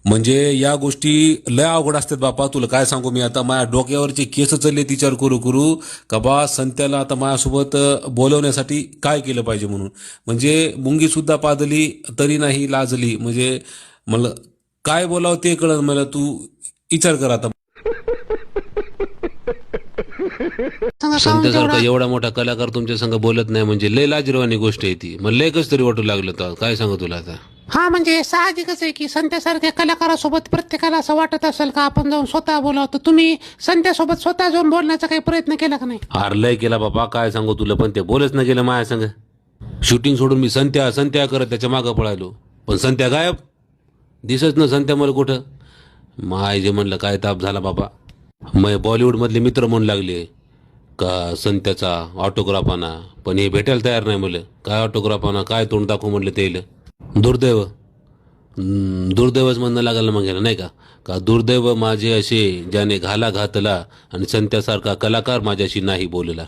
म्हणजे या गोष्टी लय अवघड असतात बापा. तुला काय सांगू मी, आता माझ्या डोक्यावरचे केस चालले विचार करू करू का बा संत्याला आता माझ्यासोबत बोलवण्यासाठी काय केलं पाहिजे म्हणून. म्हणजे मुंगी सुद्धा पादली तरी नाही लाजली. म्हणजे मला काय बोलावं ते कळत मला. तू विचार कर आता. संत्यासारखा एवढा मोठा कलाकार तुमच्या संग बोलत नाही म्हणजे लय लाजिरवाणी गोष्ट आहे ती. मला लय कस तरी वाटू लागलं तर काय सांगू तुला आता. हा म्हणजे साहजिकच आहे की संत्यासारख्या कलाकारासोबत प्रत्येकाला असं वाटत असेल का आपण जाऊन स्वतः बोलावं. तुम्ही संत्यासोबत स्वतः जाऊन बोलण्याचा काही प्रयत्न केला का नाही? हार लय केला बाबा, काय सांगू तुला. पण ते बोलच न गेलं माझ्या संग. शूटिंग सोडून मी संत्या संत्या करत त्याच्या मागं पळालो, पण संत्या गायब. दिसच ना संत्या मला कुठं. माय जे म्हणलं काय ताप झाला बाबा. मग बॉलिवूडमधले मित्र म्हणू लागले का संत्याचा ऑटोग्राफ आणा, पण हे भेटायला तयार नाही मुलं. काय ऑटोग्राफ आणा, काय तोंड दाखवू म्हणलं ते. दुर्दैव. दुर्दैवच म्हणणं लागलं मग ह्याला, नाही का. का दुर्दैव माझे असे ज्याने घाला घातला आणि संत्यासारखा कलाकार माझ्याशी नाही बोलला.